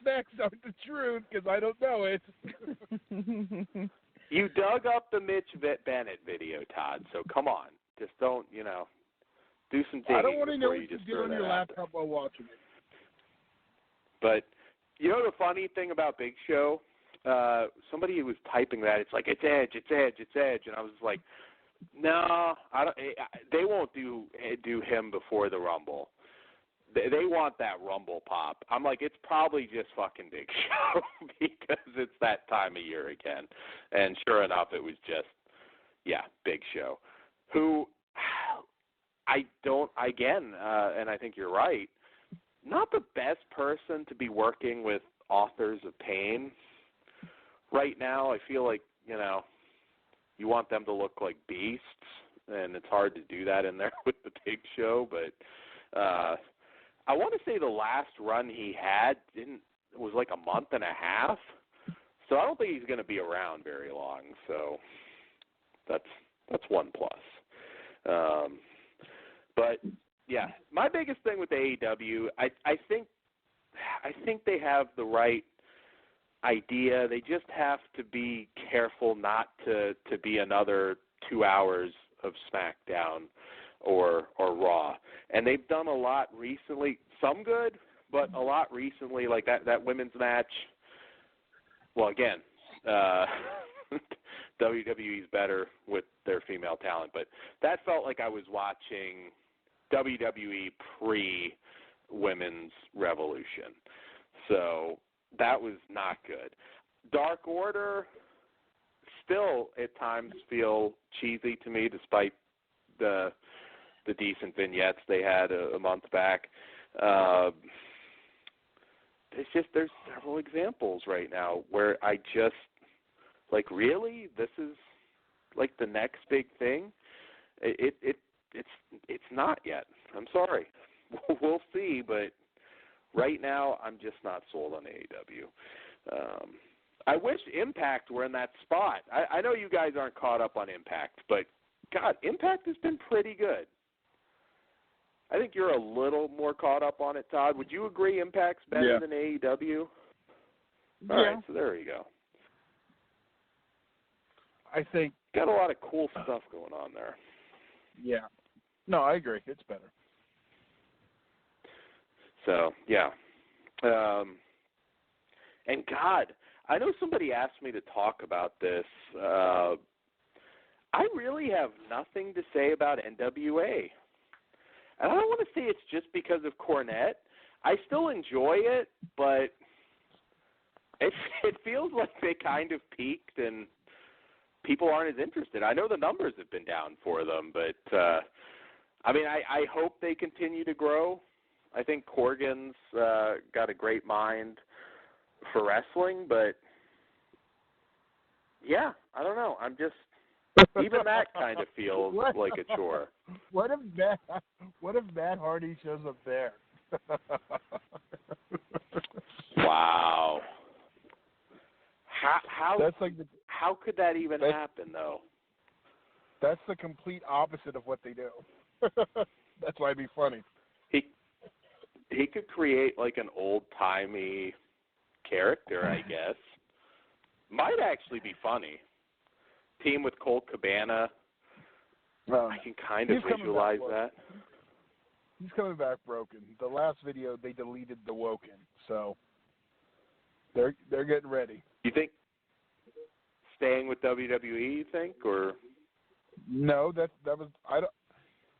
facts aren't the truth because I don't know it. You dug up the Mitch Bennett video, Todd. So come on, just don't do some digging. I don't want to know what you do on your laptop while watching it. But the funny thing about Big Show, somebody was typing that it's like it's Edge, and I was like, no, I don't. They won't do him before the Rumble. They want that Rumble pop. I'm like, it's probably just fucking Big Show because it's that time of year again. And sure enough, it was just, Big Show. Who and I think you're right, not the best person to be working with Authors of Pain right now. I feel like, you want them to look like beasts, and it's hard to do that in there with the Big Show, but I want to say the last run he had was like a month and a half, so I don't think he's going to be around very long. So that's one plus. But yeah, my biggest thing with AEW, I think they have the right idea. They just have to be careful not to be another 2 hours of SmackDown or Raw. And they've done a lot recently, some good, but a lot recently, like that women's match. Well, again, WWE's better with their female talent, but that felt like I was watching WWE pre-Women's Revolution. So that was not good. Dark Order still at times feel cheesy to me, despite the decent vignettes they had a month back. There's several examples right now where I just, like, really, this is like the next big thing. It's not yet. I'm sorry. We'll see, but right now I'm just not sold on AEW. I wish Impact were in that spot. I know you guys aren't caught up on Impact, but God, Impact has been pretty good. I think you're a little more caught up on it, Todd. Would you agree Impact's better than AEW? All right, so there you go. I think got a lot of cool stuff going on there. Yeah. No, I agree. It's better. So, yeah. And God, I know somebody asked me to talk about this. I really have nothing to say about NWA. And I don't want to say it's just because of Cornette. I still enjoy it, but it feels like they kind of peaked and people aren't as interested. I know the numbers have been down for them, but, I mean, I hope they continue to grow. I think Corgan's got a great mind for wrestling, but, yeah, I don't know. I'm just... Even that kind of feels like a chore. What if Matt Hardy shows up there? Wow. How that's like how could that even happen, though? That's the complete opposite of what they do. That's why it'd be funny. He could create like an old-timey character, I guess. Might actually be funny. Team with Colt Cabana. I can kind of visualize that. He's coming back broken. The last video they deleted the Woken, so they're getting ready. You think staying with WWE? You think, or no? That was I don't.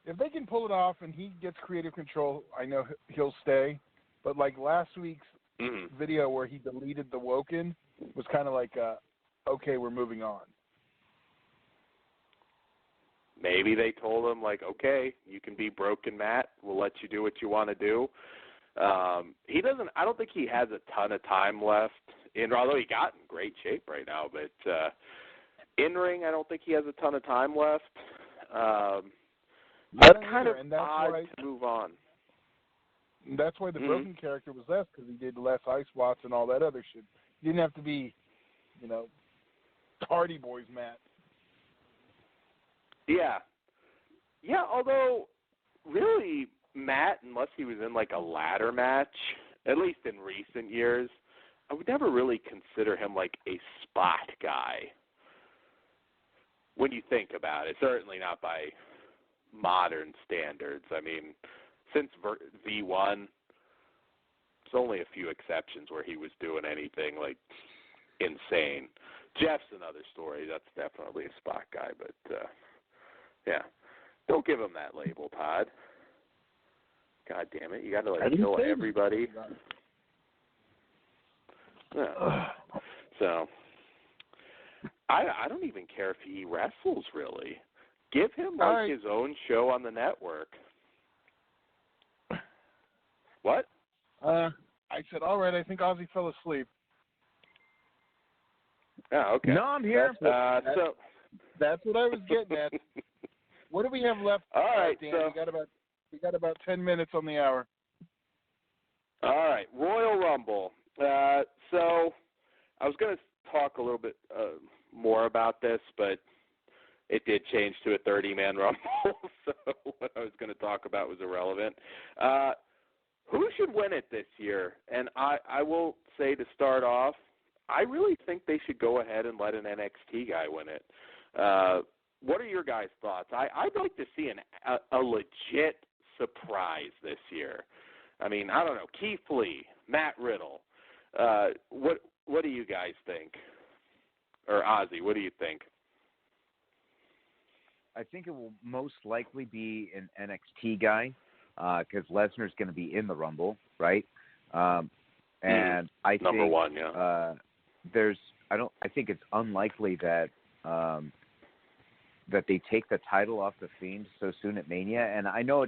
If they can pull it off and he gets creative control, I know he'll stay. But like last week's video where he deleted the Woken was kind of like, okay, we're moving on. Maybe they told him, like, okay, you can be broken, Matt. We'll let you do what you want to do. He doesn't. I don't think he has a ton of time left. Although he got in great shape right now, but in ring, I don't think he has a ton of time left. That's kind of odd to move on. That's why the broken character was less, because he did less ice spots and all that other shit. He didn't have to be, Hardy Boys, Matt. Yeah. Yeah, although, really, Matt, unless he was in, like, a ladder match, at least in recent years, I would never really consider him, like, a spot guy when you think about it. Certainly not by modern standards. I mean, since V1, there's only a few exceptions where he was doing anything, like, insane. Jeff's another story. That's definitely a spot guy, but... yeah. Don't give him that label, Todd. God damn it. You got to, like, kill everybody. Yeah. So, I don't even care if he wrestles, really. Give him, like, his own show on the network. What? I said, all right, I think Ozzy fell asleep. Oh, okay. No, I'm here. That's what I was getting at. What do we have left? All right, Dan? so we got about 10 minutes on the hour. All right, Royal Rumble. So I was going to talk a little bit more about this, but it did change to a 30-man Rumble, so what I was going to talk about was irrelevant. Who should win it this year? And I will say to start off, I really think they should go ahead and let an NXT guy win it. what are your guys' thoughts? I'd like to see a legit surprise this year. I mean, I don't know, Keith Lee, Matt Riddle. What do you guys think? Or Ozzy, what do you think? I think it will most likely be an NXT guy because Lesnar's going to be in the Rumble, right? And I think number one, yeah. I think it's unlikely that that they take the title off the Fiend so soon at Mania. And I know,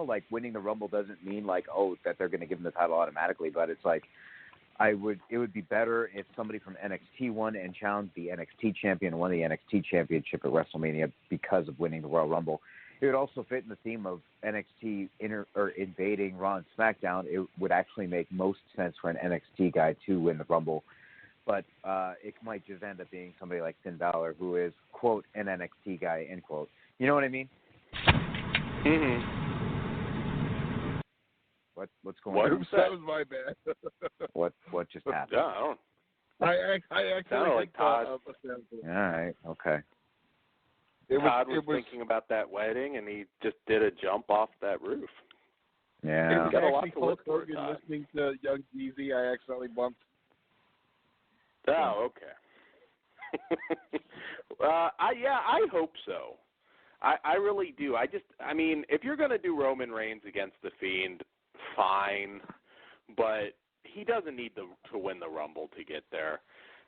like winning the Rumble doesn't mean like, that they're going to give him the title automatically, but it's like, it would be better if somebody from NXT won and challenged the NXT champion and won the NXT championship at WrestleMania because of winning the Royal Rumble. It would also fit in the theme of NXT invading Raw and SmackDown. It would actually make most sense for an NXT guy to win the Rumble. But it might just end up being somebody like Finn Balor, who is, quote, an NXT guy, end quote. You know what I mean? Mm-hmm. What's going on? Oops, that was my bad. What just happened? Yeah, I don't. I actually like Todd. All right, okay. Todd was thinking about that wedding, and he just did a jump off that roof. Yeah. It was actually Hulk Hogan listening to Young Jeezy. I accidentally bumped. Oh, okay. I hope so. I really do. I mean, if you're going to do Roman Reigns against The Fiend, fine, but he doesn't need to win the Rumble to get there.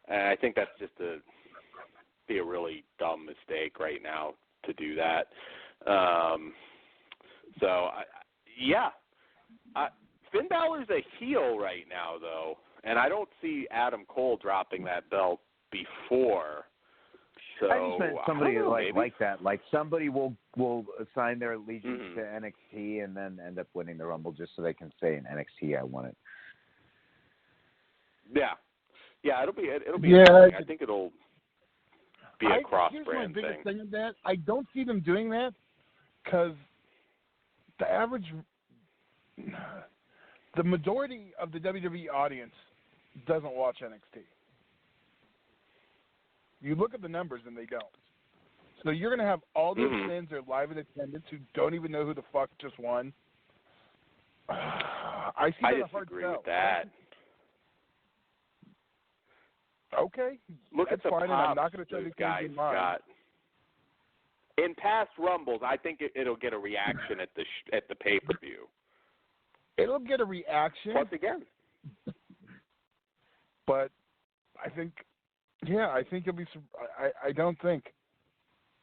And I think that's just be a really dumb mistake right now to do that. Finn Balor's a heel right now, though, and I don't see Adam Cole dropping that belt before. So I just meant somebody like that. Like somebody will assign their allegiance to NXT and then end up winning the Rumble just so they can say in NXT I won it. Yeah, it'll be interesting. I think it'll be a cross-brand thing. Here's my biggest thing. thing of that. I don't see them doing that because the majority of the WWE audience doesn't watch NXT. You look at the numbers and they don't. So you're going to have all those fans that are live in attendance who don't even know who the fuck just won. I disagree with that. Okay. Look at the fine, pops and I'm not going to try to guys change your mind. got. In past Rumbles, I think it'll get a reaction at the pay-per-view. It'll get a reaction. Once again. But I think it'll be. I don't think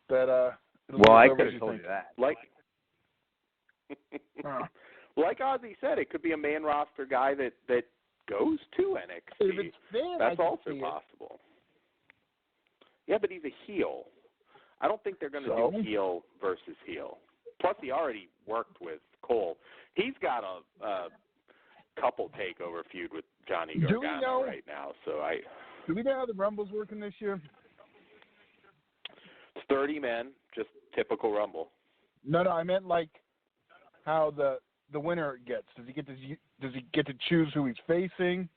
that. Well, I could have told you that. Like Ozzy said, it could be a main roster guy that goes to NXT. If it's Finn, that's also possible. Yeah, but he's a heel. I don't think they're going to do heel versus heel. Plus, he already worked with Cole. He's got a couple takeover feud with Johnny Gargano right now. Do we know how the Rumble's working this year? It's 30 men, just typical Rumble. No, I meant like how the winner gets. Does he get to choose who he's facing?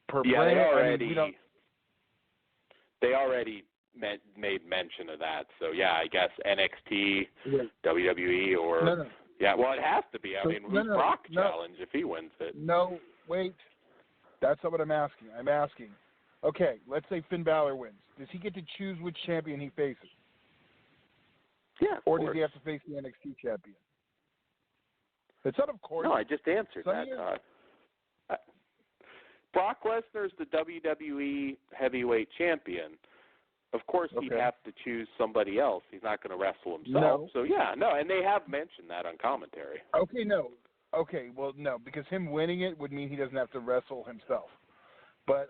Per brand? They already made mention of that. So yeah, I guess NXT, WWE, or no. Yeah, well, it has to be. I mean, who's Brock challenge if he wins it? No, wait. That's not what I'm asking. I'm asking, okay, let's say Finn Balor wins. Does he get to choose which champion he faces? Yeah, or does he have to face the NXT champion? It's not of course. No, I just answered that, Todd. Brock Lesnar's the WWE heavyweight champion. Of course, he'd have to choose somebody else. He's not going to wrestle himself. No. So, and they have mentioned that on commentary. Okay, no. Okay, well, no, because him winning it would mean he doesn't have to wrestle himself. But,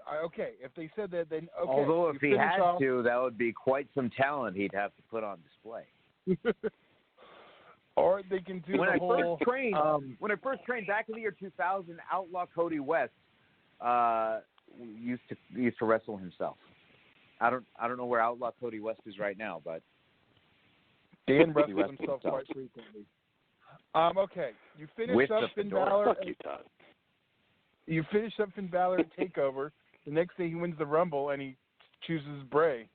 if they said that, then, okay. Although if he had to, that would be quite some talent he'd have to put on display. Or they can do when I first trained back in the year 2000, Outlaw Cody West used to wrestle himself. I don't know where Outlaw Cody West is right now, but Dan wrestles himself quite frequently. Okay, you finished up Finn Balor. Fuck you, Todd. You finished up Finn Balor at TakeOver. The next day he wins the Rumble and he chooses Bray.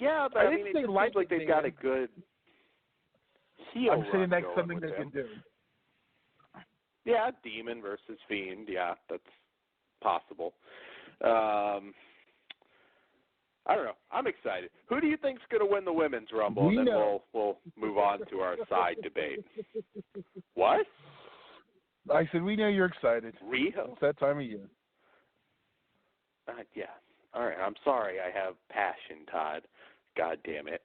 Yeah, but I mean, it seems like they've got a good heel I'm saying that's going something with they him. can do. Yeah, Demon versus Fiend. Yeah, that's possible. I don't know. I'm excited. Who do you think's going to win the Women's Rumble? And then we'll move on to our side debate. What? I said we know you're excited. Riho? It's that time of year. Yeah. All right. I'm sorry. I have passion, Todd. God damn it.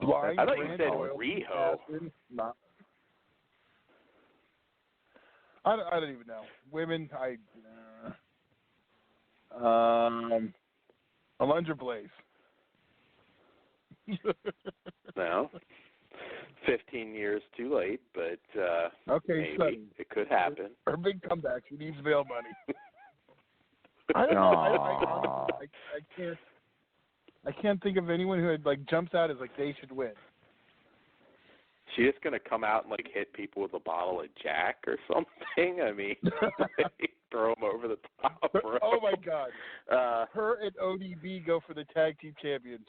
Blind I thought you Brand said Oil, Riho. No. I don't even know. Women, Alundra Blaze. No. 15 years too late, but okay, maybe it could happen. Her big comeback. She needs bail money. I don't know. I can't think of anyone who jumps out as they should win. She just gonna come out and hit people with a bottle of Jack or something? I mean, throw them over the top. Bro. Oh my God! Her and ODB go for the tag team champions.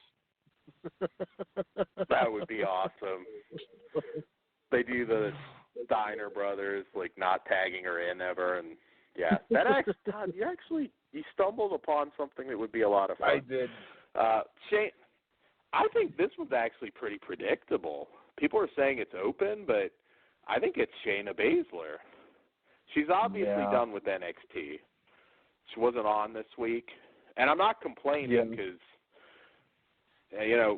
That would be awesome. They do the Steiner brothers not tagging her in ever, and yeah, that actually, Todd, you stumbled upon something that would be a lot of fun. I did. Shane, I think this was actually pretty predictable. People are saying it's open, but I think it's Shayna Baszler. She's obviously done with NXT. She wasn't on this week. And I'm not complaining because,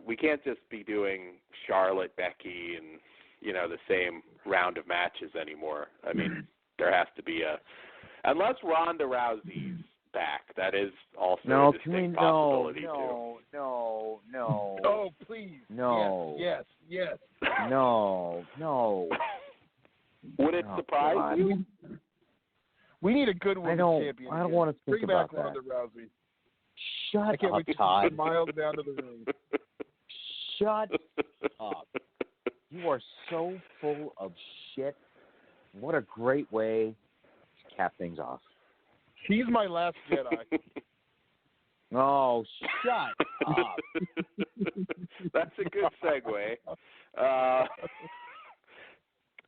we can't just be doing Charlotte, Becky, and, the same round of matches anymore. I mean, there has to be unless Ronda Rousey's back. That is also a distinct possibility, too. No. Oh, please. No. Yes. No. Would it surprise you? We need a good women's champion. I don't want to think Bring about back Ronda Rousey. Shut up, Todd. Miles down to the ring. Shut up. You are so full of shit. What a great way to cap things off. She's my last Jedi. Oh, shut up. That's a good segue.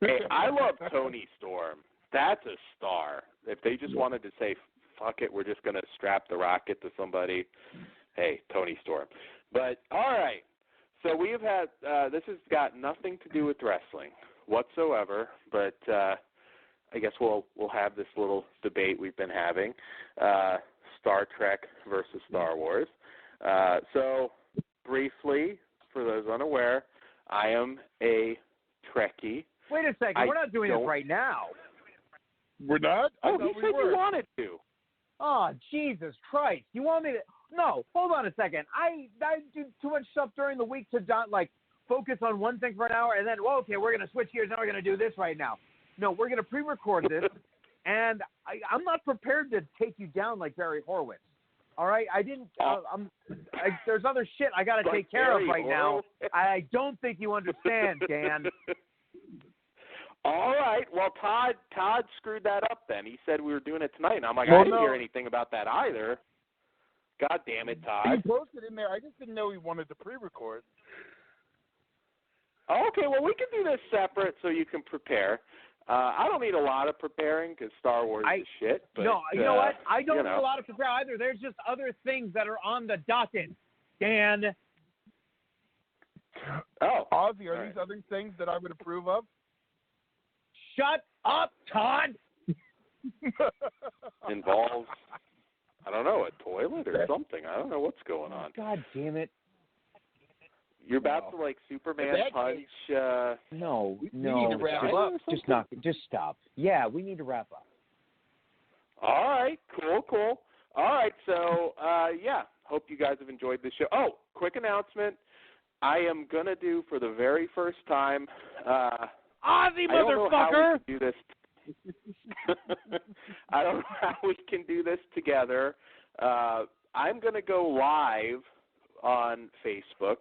Hey, I love Toni Storm. That's a star. If they just wanted to say, fuck it, we're just going to strap the rocket to somebody, hey, Toni Storm. But, all right. So we've had, this has got nothing to do with wrestling whatsoever, but I guess we'll have this little debate we've been having, Star Trek versus Star Wars. So briefly, for those unaware, I am a Trekkie. Wait a second. We're not doing this right now. We're not? Oh, you said you wanted to. Oh, Jesus Christ. You want me to... No, hold on a second. I do too much stuff during the week to focus on one thing for an hour, and then, okay, we're going to switch gears, now we're going to do this right now. No, we're going to pre-record this, and I'm not prepared to take you down like Barry Horowitz. All right? There's other shit I got to take care of right now. I don't think you understand, Dan. All right. Well, Todd screwed that up then. He said we were doing it tonight. And I'm like, I didn't hear anything about that either. God damn it, Todd. He posted in there. I just didn't know he wanted to pre-record. Okay, well, we can do this separate so you can prepare. I don't need a lot of preparing because Star Wars is shit. But, no, you know what? I don't need a lot of prepare either. There's just other things that are on the docket, Dan. Oh, Ozzy, are these other things that I would approve of? Shut up, Todd. Involves, I don't know, a toilet or something. I don't know what's going on. God damn it. You're about to Superman punch. No. We need to wrap up. Just stop. Yeah, we need to wrap up. All right, cool. All right, so hope you guys have enjoyed the show. Oh, quick announcement. I am gonna do for the very first time. Ozzy, motherfucker! I don't know how we can do this together. I'm gonna go live on Facebook.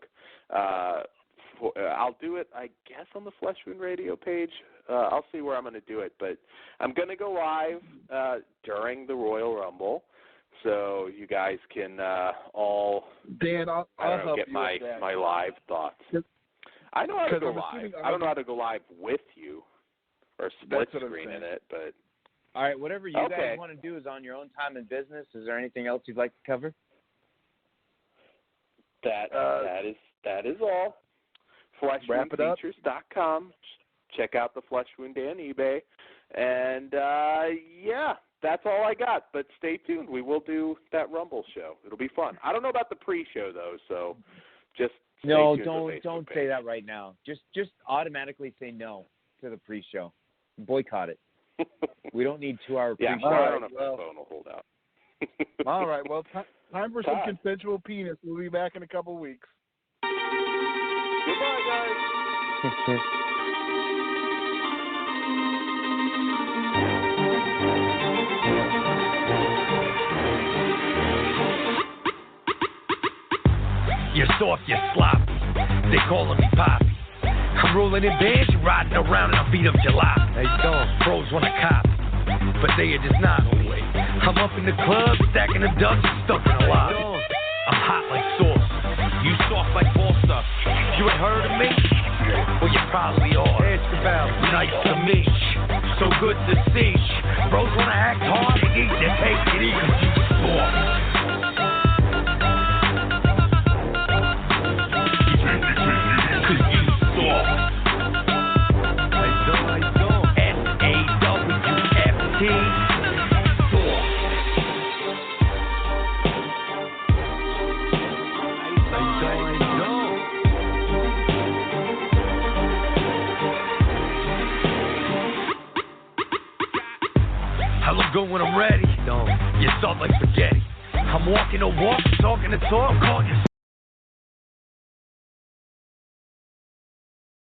I'll do it, I guess, on the Flesh Wound Radio page. I'll see where I'm going to do it, but I'm going to go live during the Royal Rumble. so you guys can all Dan, I'll help get you my with that. my live thoughts. I know how to go live. I don't know how to go live with you or split screen in it, but all right, whatever you guys want to do is on your own time and business. Is there anything else you'd like to cover? That is all. FleshWoundFeatures.com. Check out the Flesh Wound Dan eBay, and that's all I got. But stay tuned. We will do that Rumble show. It'll be fun. I don't know about the pre-show though, so just stay tuned. Don't say that right now. Just automatically say no to the pre-show. Boycott it. We don't need 2-hour pre-show. Yeah, I don't know if the phone will hold out. All right, well, time for some consensual penis. We'll be back in a couple weeks. Goodbye, guys. You're soft, you're sloppy. They calling me Poppy. I'm rolling in bands, you riding around and I beat up July. Hey, don't. Pros wanna copy, but they are just not no way. I'm up in the club, stacking the ducks, stuck in a lot. I'm hot like sauce, you soft like balsa. You ain't heard of me? Well, you probably are. Nice to meet you, so good to see you. Bros wanna act hard, they need to take it easy. You soft. When I'm ready, you're soft like spaghetti. I'm walking the walk, talking the talk, calling you